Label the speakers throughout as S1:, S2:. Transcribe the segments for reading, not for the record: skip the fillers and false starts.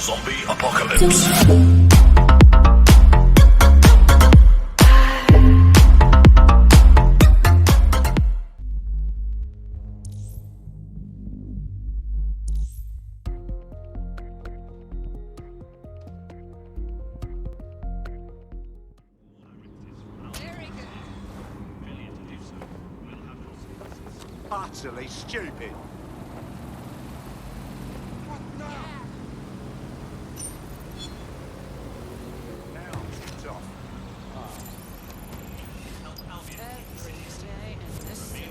S1: Zombie apocalypse.
S2: Utterly stupid. What now? Now it's off.
S3: Every day in this city.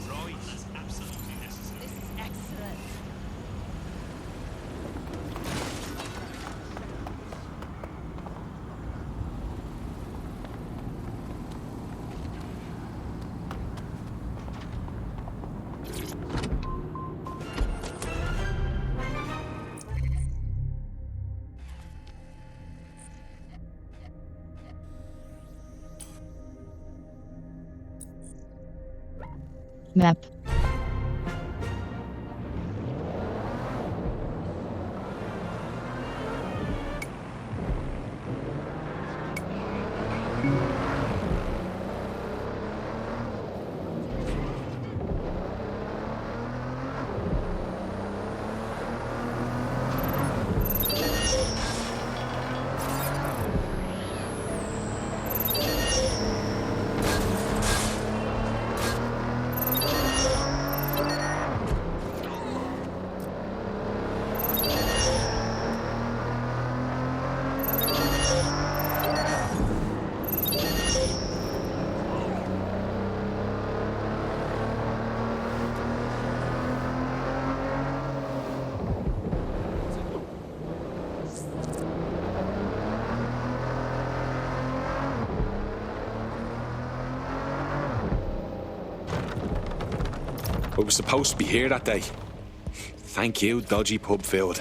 S1: Right, that's absolutely necessary.
S3: This is excellent.
S4: Map.
S5: We were supposed to be here that day. Thank you, dodgy pub filled.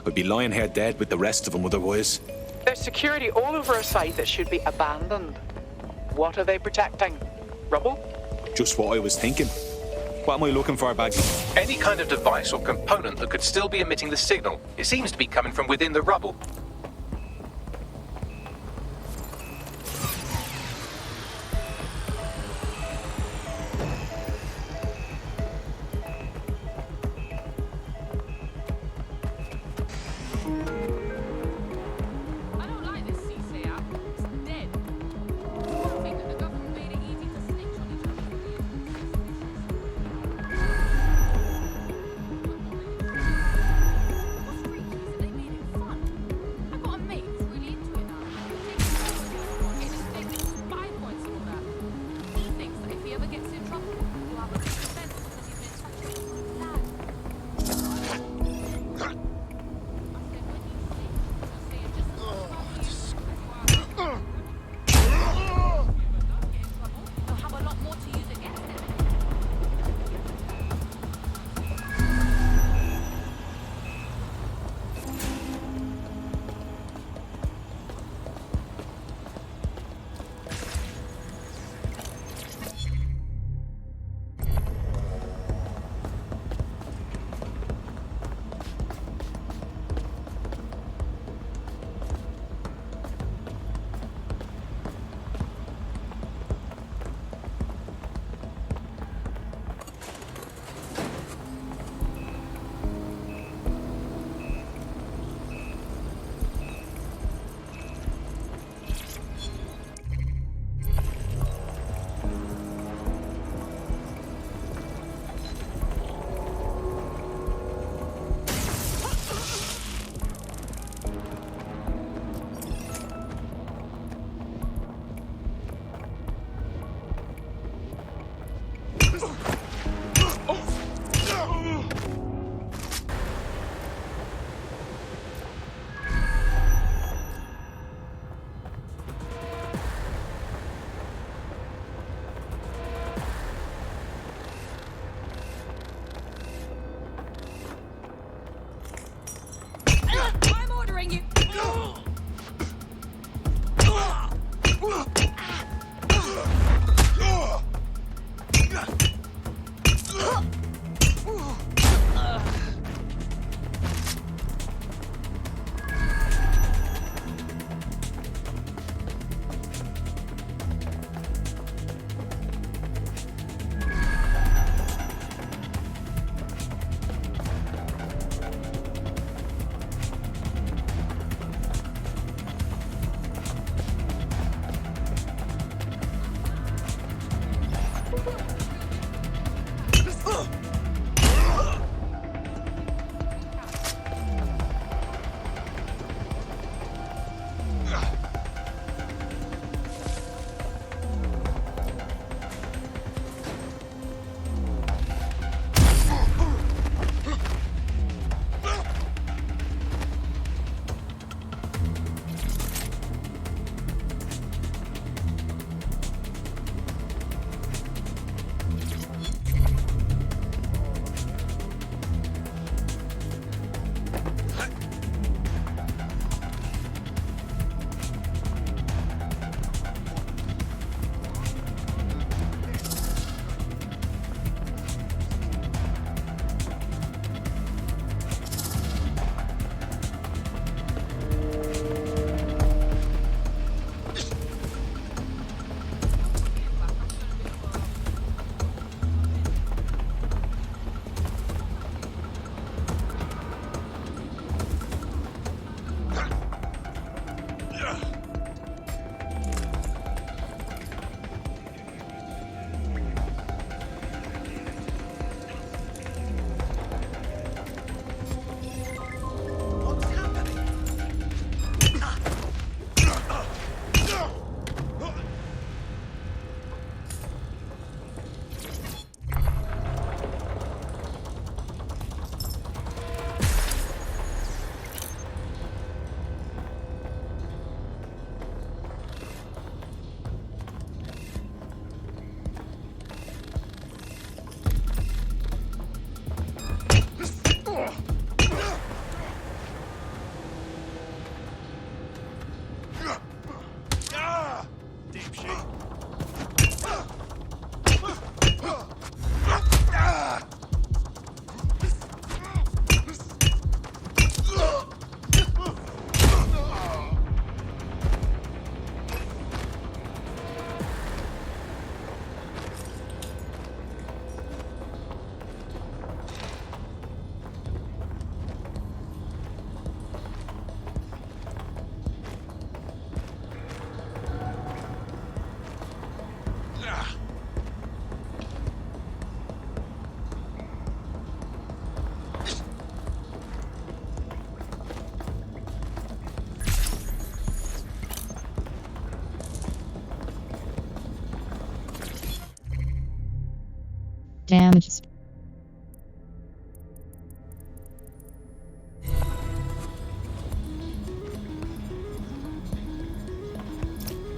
S5: I'd be lying here dead with the rest of them otherwise.
S6: There's security all over a site that should be abandoned. What are they protecting? Rubble?
S5: Just what I was thinking. What am I looking for, Bagsy?
S7: Any kind of device or component that could still be emitting the signal. It seems to be coming from within the rubble.
S3: I don't like this CC app. It's dead. I think that the government made it easy to snitch on each other. What's freaky is that they made it fun. I've got a mate who's really into it now. Getting his thing, 5 points and all that. He thinks that if he ever gets in trouble, he'll have a big defense because he's been touching his lad. I said, when you
S4: Damages.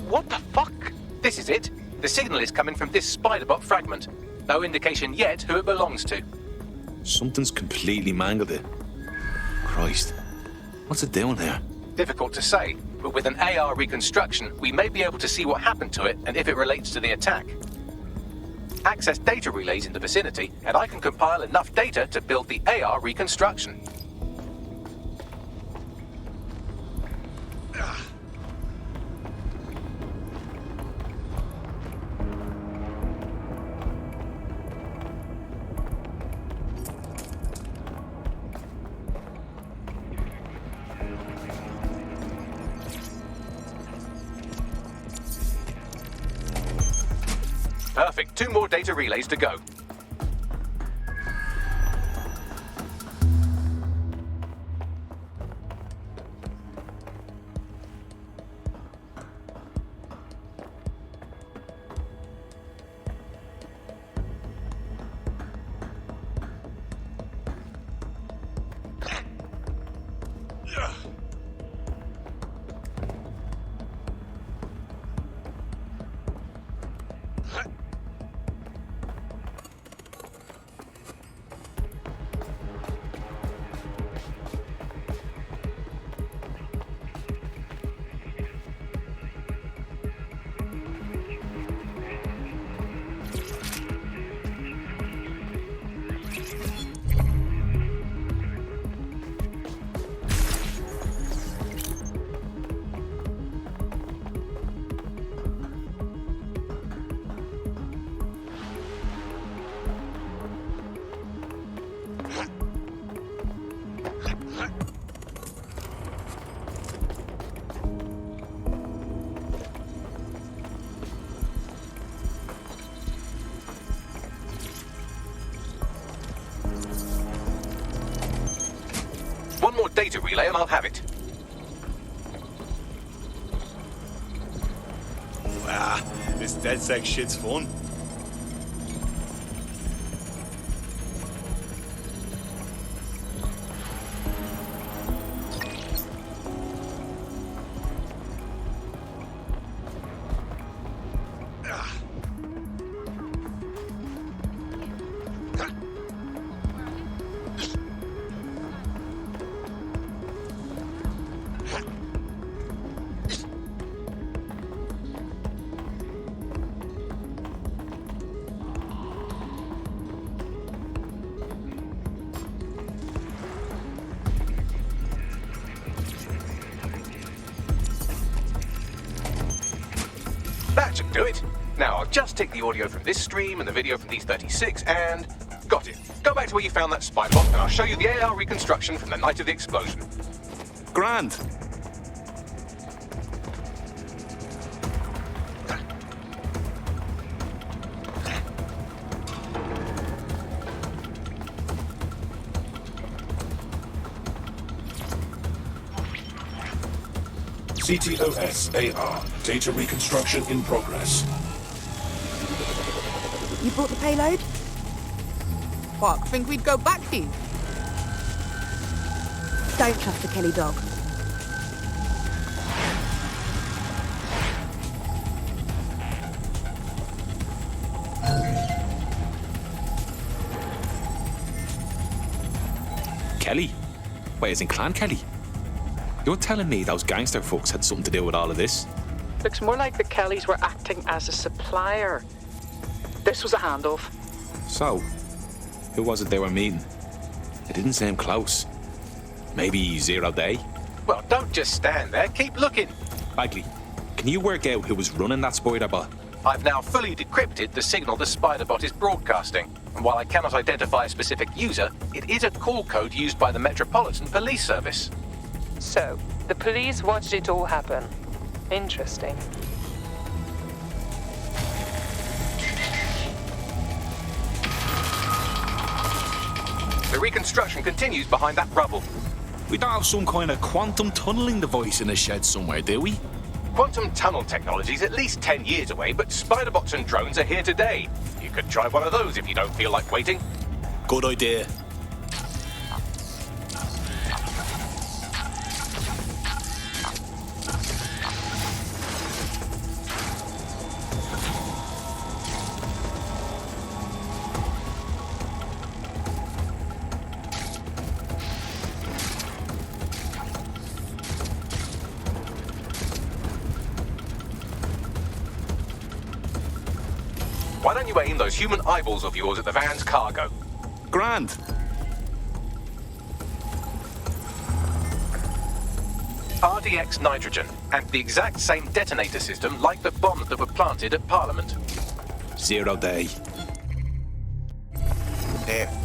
S7: What the fuck? This is it. The signal is coming from this spider-bot fragment. No indication yet who it belongs to.
S5: Something's completely mangled it. Christ. What's it doing here?
S7: Difficult to say, but with an AR reconstruction, we may be able to see what happened to it and if it relates to the attack. Access data relays in the vicinity, and I can compile enough data to build the AR reconstruction. Perfect. 2 more data relays to go. One more data relay and I'll have it.
S1: Ah, this DedSec shit's fun.
S7: That should do it. Now, I'll just take the audio from this stream and the video from these 36 and... got it. Go back to where you found that spy bot and I'll show you the AR reconstruction from the night of the explosion.
S5: Grand.
S8: CTOS AR. Data reconstruction in progress.
S9: You brought the payload?
S10: Fuck, think we'd go back here?
S9: Don't trust the Kelley dog.
S5: Kelley? Wait, as in Clan Kelley? You're telling me those gangster folks had something to do with all of this?
S6: Looks more like the Kelleys were acting as a supplier. This was a handoff.
S5: So, who was it they were meeting? It didn't seem close. Maybe 0 Day?
S7: Well, don't just stand there. Keep looking.
S5: Bagley, can you work out who was running that spider bot?
S7: I've now fully decrypted the signal the spider-bot is broadcasting. And while I cannot identify a specific user, it is a call code used by the Metropolitan Police Service.
S6: So, the police watched it all happen. Interesting.
S7: The reconstruction continues behind that rubble.
S5: We don't have some kind of quantum tunneling device in a shed somewhere, do we?
S7: Quantum tunnel technology is at least 10 years away, but spider bots and drones are here today. You could try one of those if you don't feel like waiting.
S5: Good idea.
S7: Why don't you aim those human eyeballs of yours at the van's cargo?
S5: Grand.
S7: RDX nitrogen, and the exact same detonator system like the bombs that were planted at Parliament.
S5: 0 day.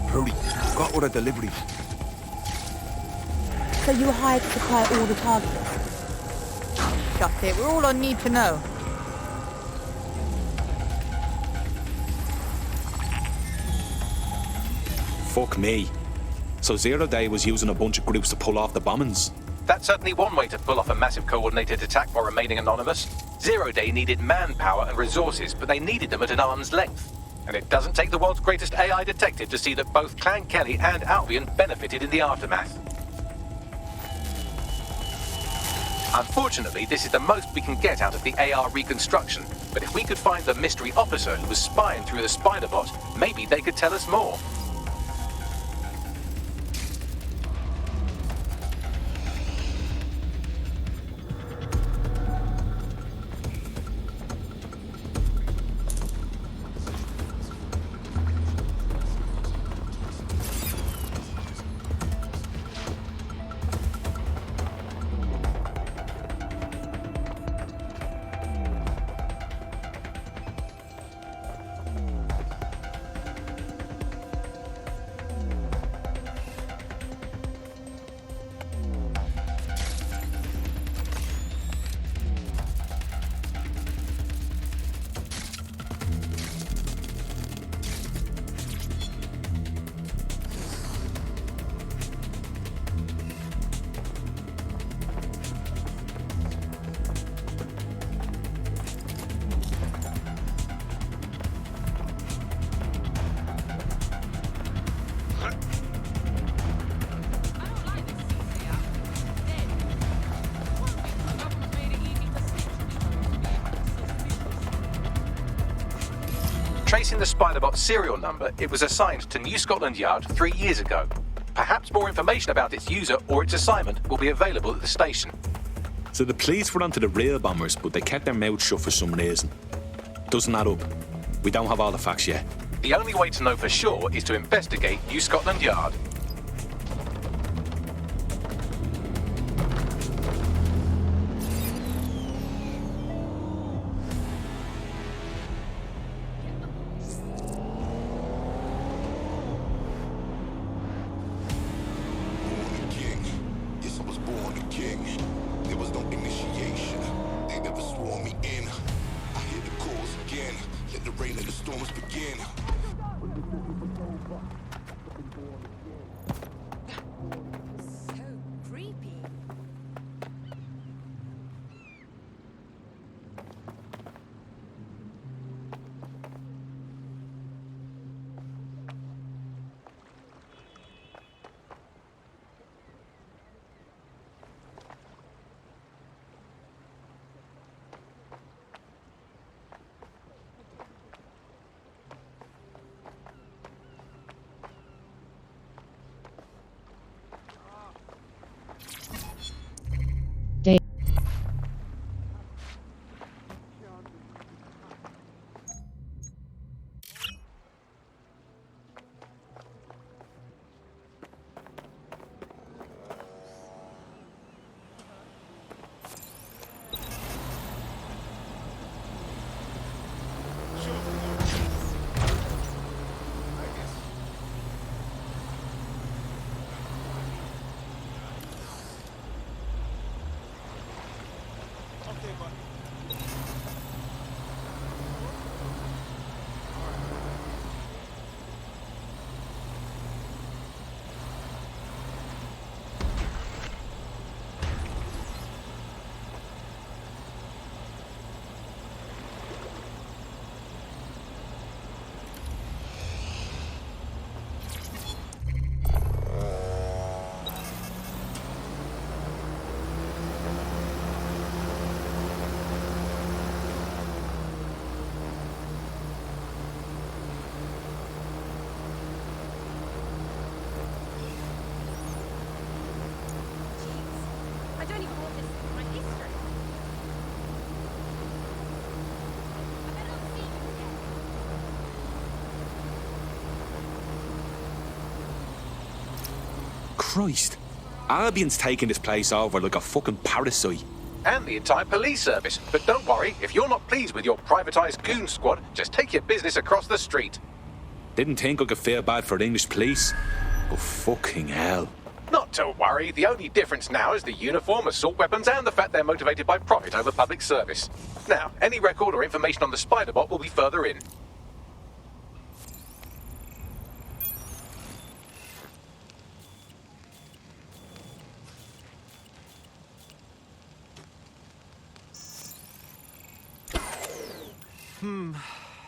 S4: Hurry. Got all the deliveries.
S9: So you were hired to supply all the targets?
S10: Got it. We're all on need to know.
S5: Fuck me. So 0 day was using a bunch of groups to pull off the bombings.
S7: That's certainly one way to pull off a massive coordinated attack while remaining anonymous. 0 day needed manpower and resources, but they needed them at an arm's length. And it doesn't take the world's greatest AI detective to see that both Clan Kelley and Albion benefited in the aftermath. Unfortunately, this is the most we can get out of the AR reconstruction, but if we could find the mystery officer who was spying through the spider bot, maybe they could tell us more. Tracing the Spiderbot serial number, it was assigned to New Scotland Yard 3 years ago. Perhaps more information about its user or its assignment will be available at the station.
S5: So the police were onto the real bombers, but they kept their mouths shut for some reason. Doesn't add up. We don't have all the facts yet.
S7: The only way to know for sure is to investigate New Scotland Yard.
S3: I don't even want this in my history. I better not see you again.
S5: Christ. Albion's taking this place over like a fucking parasite.
S7: And the entire police service. But don't worry, if you're not pleased with your privatised goon squad, just take your business across the street.
S5: Didn't think I could feel bad for the English police. But fucking hell.
S7: Not to worry, the only difference now is the uniform, assault weapons, and the fact they're motivated by profit over public service. Now, any record or information on the spider bot will be further in.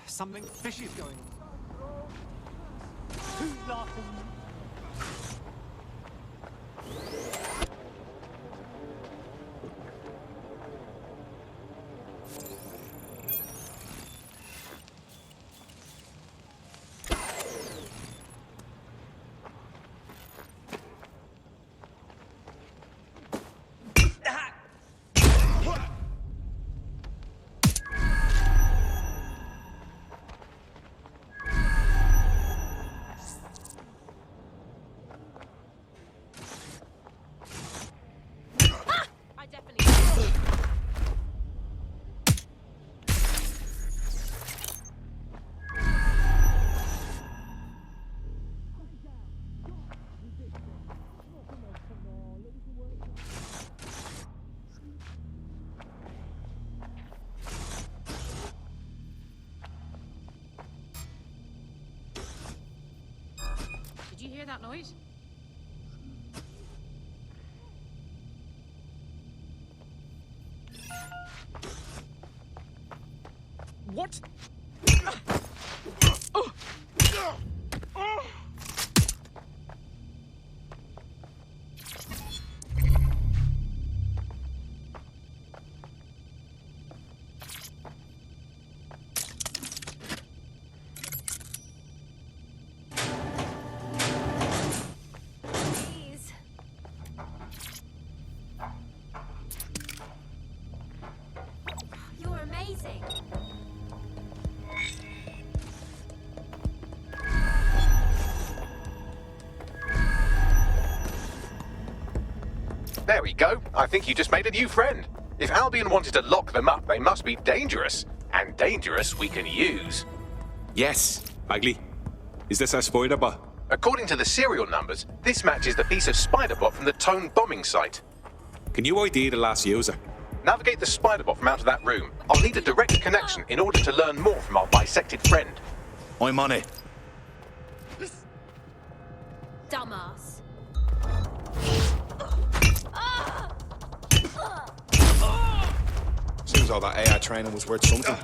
S2: Something fishy's going on. Who's laughing?
S3: Did you hear that noise?
S2: What?
S3: You're amazing.
S7: There we go. I think you just made a new friend. If Albion wanted to lock them up, they must be dangerous. And dangerous we can use.
S5: Yes, Bagley. Is this our spider bot?
S7: According to the serial numbers, this matches the piece of spider bot from the Tone bombing site.
S5: Can you ID the last user?
S7: Navigate the spider bot from out of that room. I'll need a direct connection in order to learn more from our bisected friend.
S4: I'm on it.
S3: Dumbass.
S4: Seems all that AI training was worth something.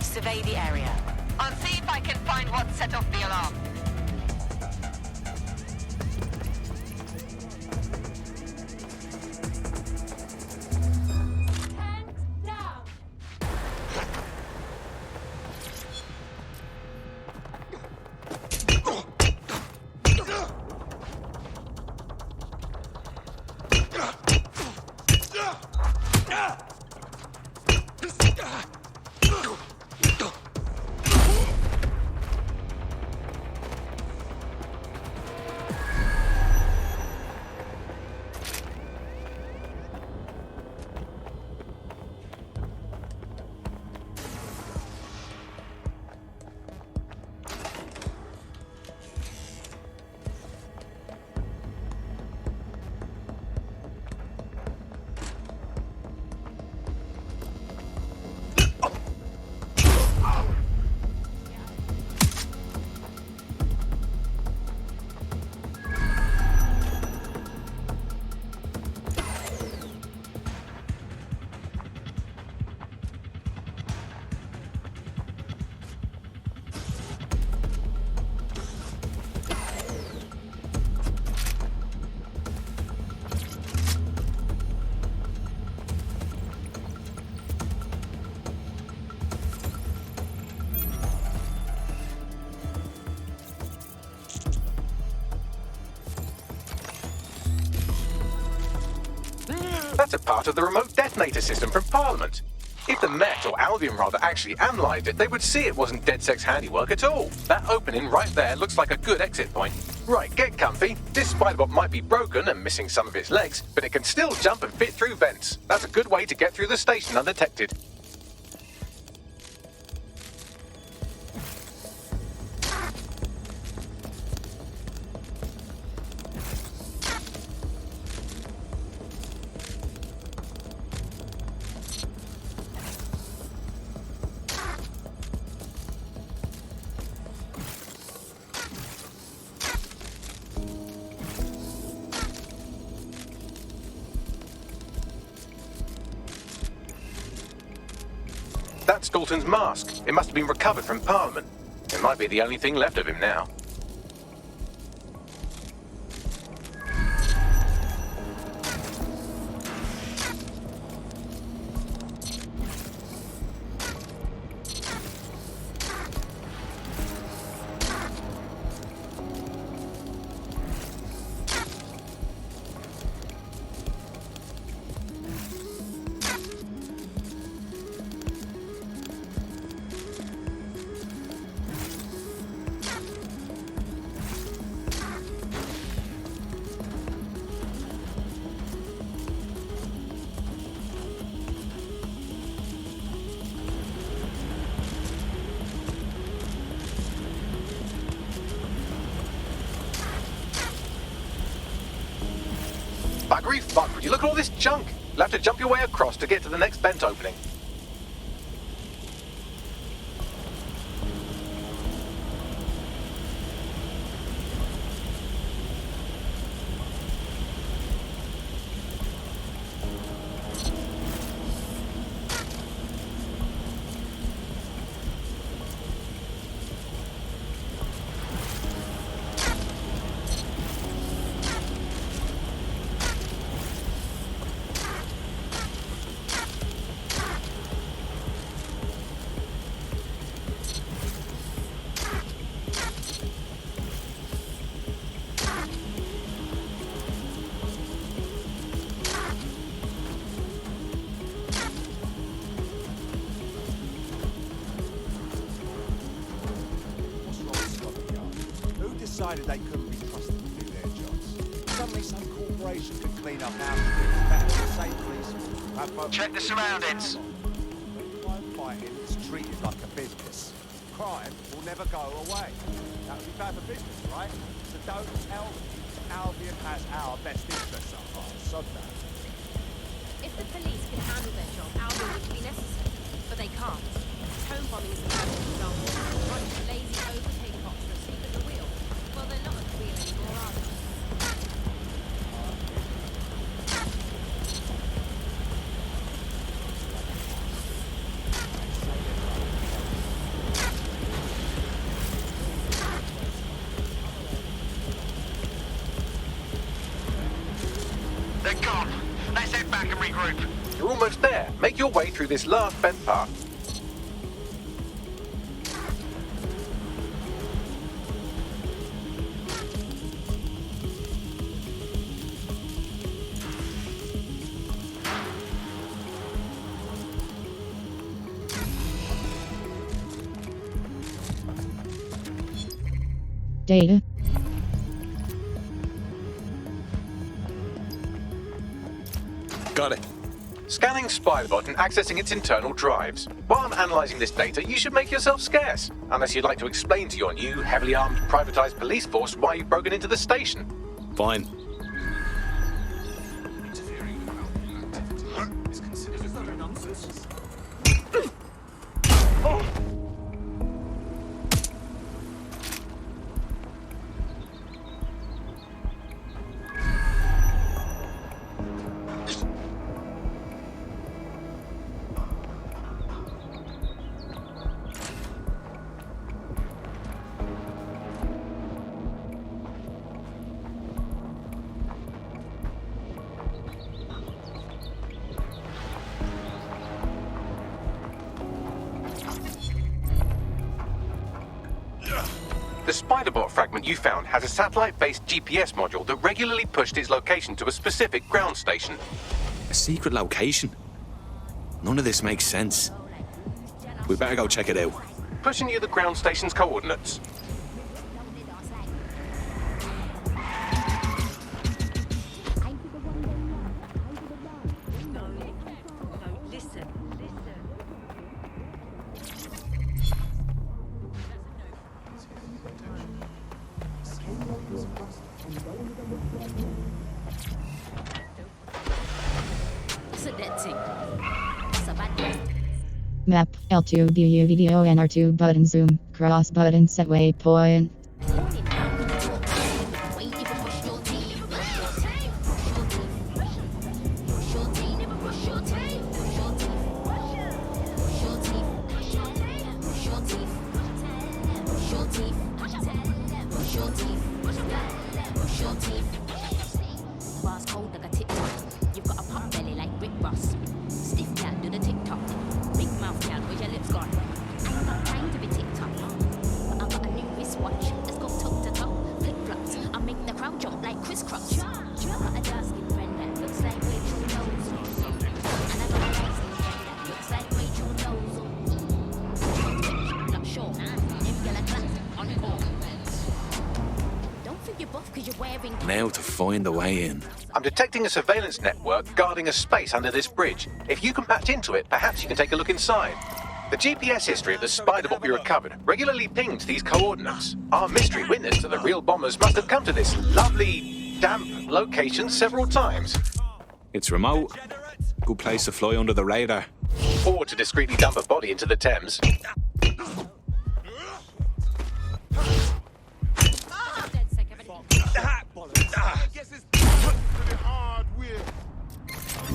S11: Survey the area. I'll see if I can find what set off the alarm.
S7: That's a part of the remote detonator system from Parliament. If the Met, or Albion rather, actually analysed it, they would see it wasn't DedSec's handiwork at all. That opening right there looks like a good exit point. Right, get comfy. This spider-bot might be broken and missing some of its legs, but it can still jump and fit through vents. That's a good way to get through the station undetected. That's Dalton's mask. It must have been recovered from Parliament. It might be the only thing left of him now. Buggery fuck, would you look at all this junk? You'll have to jump your way across to get to the next vent opening.
S2: Decided they couldn't be trusted to do their jobs. Suddenly some corporation could clean up our better than the same police.
S11: Check the surroundings.
S2: When crime fighting is treated like a business, crime will never go away. That would be bad for business, right? So don't tell me Albion has our best interests at heart. Sod that.
S3: If the police can handle their job, Albion would be necessary. But they can't. Home bombing is the perfect example. Running a lazy, overpaid cops for a seat at the wheel. Well, they're not at the wheel anymore, are they?
S11: They're gone. Let's head back and regroup.
S7: You're almost there. Make your way through this last vent part.
S9: Data.
S4: Got it.
S7: Scanning Spiderbot and accessing its internal drives. While I'm analysing this data, you should make yourself scarce. Unless you'd like to explain to your new, heavily armed, privatised police force why you've broken into the station.
S4: Fine.
S7: The Spiderbot fragment you found has a satellite-based GPS module that regularly pushed its location to a specific ground station.
S5: A secret location? None of this makes sense. We better go check it out.
S7: Pushing you the ground station's coordinates.
S12: Map, L2 view video and R2 button zoom, cross button set waypoint.
S5: Now to find a way in.
S7: I'm detecting a surveillance network guarding a space under this bridge. If you can patch into it, perhaps you can take a look inside. The GPS history of the spider bot we recovered regularly pinged these coordinates. Our mystery witness to the real bombers must have come to this lovely, damp location several times.
S5: It's remote. Good place to fly under the radar.
S7: Or to discreetly dump a body into the Thames.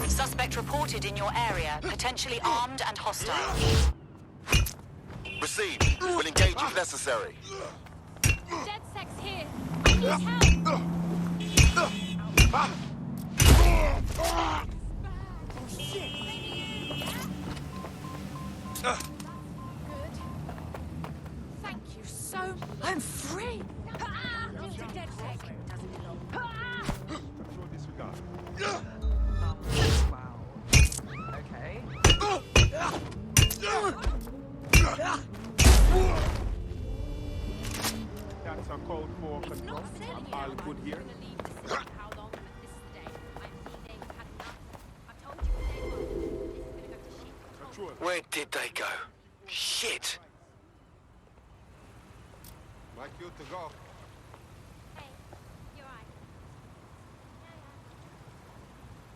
S11: Suspect reported in your area, potentially armed and hostile.
S13: Received. We'll engage if necessary.
S3: Dead sex here. I need help. Good. Thank you so much. I'm free. Dead sex.
S2: Okay. That's a code for control. I'm all good here.
S3: How long at this stage? I mean, they've had enough. I've told you what they want. This is gonna go to shit.
S13: Where did they go? Shit!
S2: Like you to go.
S3: Hey, you're right.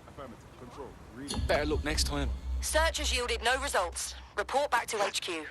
S2: Affirmative. Control. Read it.
S5: Better look next time.
S11: Search has yielded no results. Report back to HQ.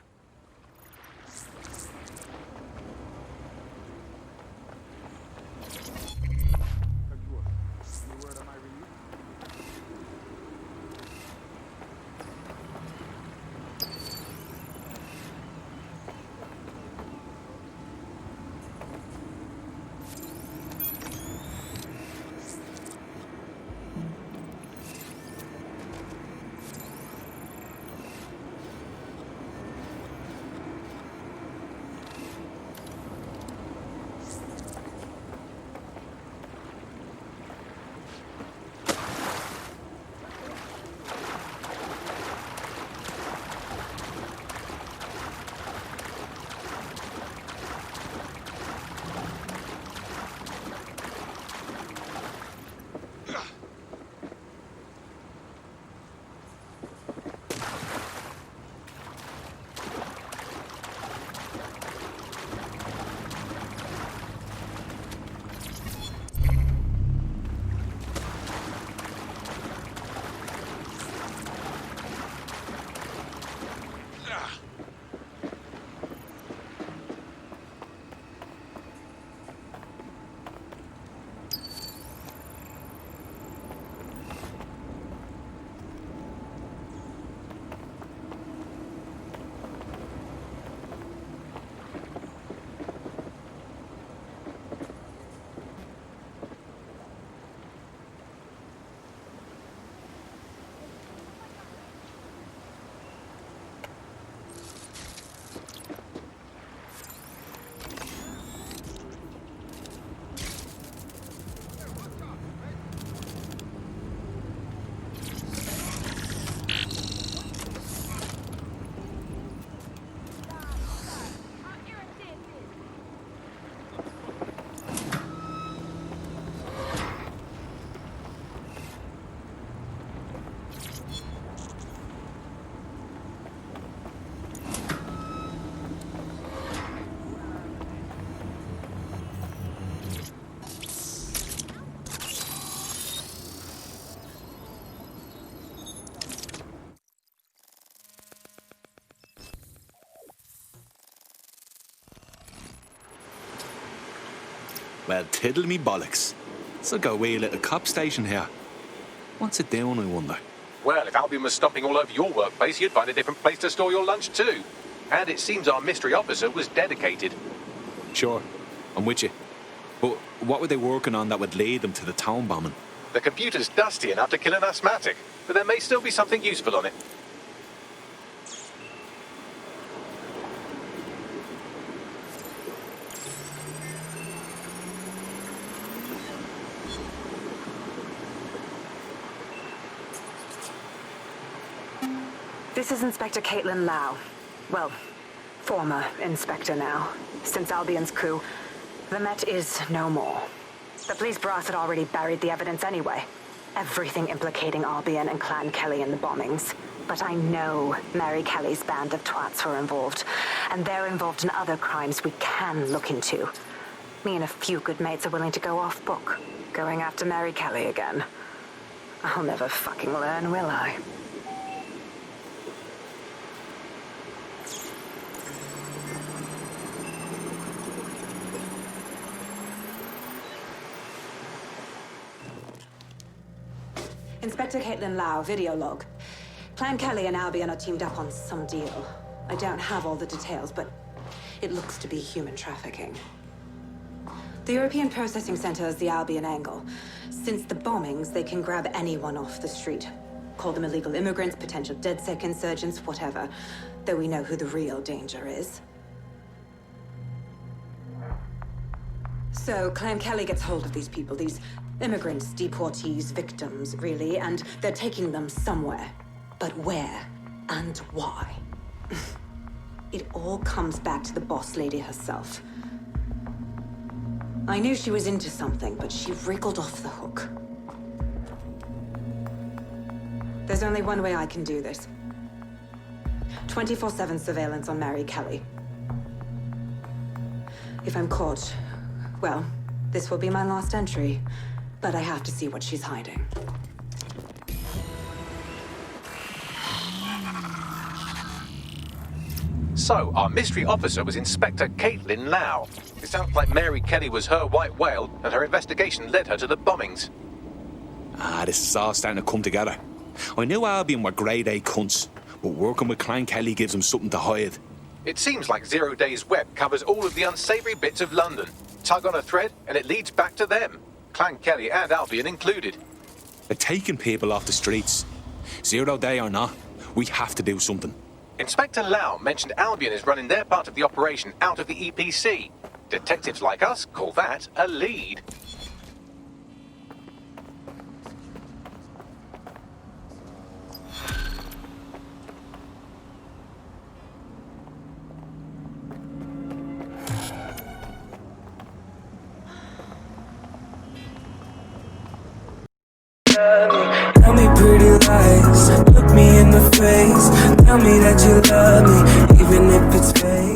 S5: Well, tiddle me bollocks. It's like a wee little cop station here. What's it doing, I wonder?
S7: Well, if Albion was stomping all over your workplace, you'd find a different place to store your lunch too. And it seems our mystery officer was dedicated.
S5: Sure, I'm with you. But what were they working on that would lead them to the town bombing?
S7: The computer's dusty enough to kill an asthmatic, but there may still be something useful on it.
S14: This is Inspector Caitlin Lau. Well, former inspector now. Since Albion's coup, the Met is no more. The police brass had already buried the evidence anyway. Everything implicating Albion and Clan Kelley in the bombings. But I know Mary Kelley's band of twats were involved, and they're involved in other crimes we can look into. Me and a few good mates are willing to go off book, going after Mary Kelley again. I'll never fucking learn, will I? Inspector Caitlin Lau, video log. Clan Kelley and Albion are teamed up on some deal. I don't have all the details, but it looks to be human trafficking. The European Processing Center is the Albion angle. Since the bombings, they can grab anyone off the street. Call them illegal immigrants, potential DedSec insurgents, whatever. Though we know who the real danger is. So, Clan Kelley gets hold of these people, these immigrants, deportees, victims, really, and they're taking them somewhere. But where and why? It all comes back to the boss lady herself. I knew she was into something, but she wriggled off the hook. There's only one way I can do this. 24/7 surveillance on Mary Kelley. If I'm caught, well, this will be my last entry. But I have to see what she's hiding.
S7: So, our mystery officer was Inspector Caitlin Lau. It sounds like Mary Kelley was her white whale, and her investigation led her to the bombings.
S5: This is all starting to come together. I knew Albion were grade A cunts, but working with Clan Kelley gives them something to hide.
S7: It seems like 0 Days Web covers all of the unsavory bits of London. Tug on a thread, and it leads back to them. Clan Kelley and Albion included.
S5: They're taking people off the streets. 0 Day or not, we have to do something.
S7: Inspector Lau mentioned Albion is running their part of the operation out of the EPC. Detectives like us call that a lead.
S15: Tell me pretty lies, look me in the face. Tell me that you love me, even if it's fake.